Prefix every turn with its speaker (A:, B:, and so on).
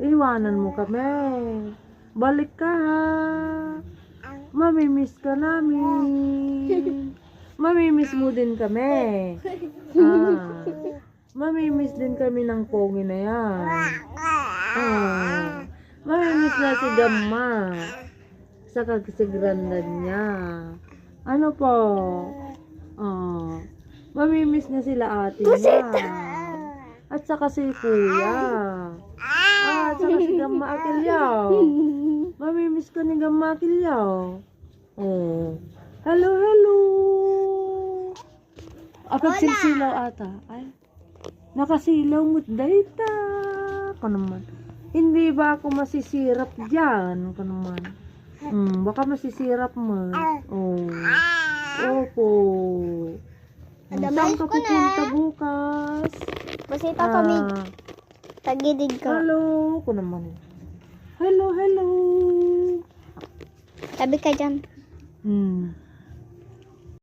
A: Iwanan mo kami. Balik ka ha. Mamimiss ka namin. Mamimiss mo din kami. Mamimiss din kami ng pogi na yan. Mamimiss na si Gamma. Saka si Granddad niya. Ano po? Mamimiss na sila ate niya. At saka si Kuya. At saka si Gamma Akilyaw. Mamimiss ka ni Gamma Akilyaw. Hello, hello. Pagsilsilaw ata. Ay, nakasilaw mo't dayta. Ka naman. Hindi ba ako masisirap dyan? Ka naman. Baka masisirap mo. Opo. Saan ka pupunta bukas?
B: Masita kami. Tagilid ka.
A: Hello. Ko naman. Hello, hello.
B: Tabi ka dyan.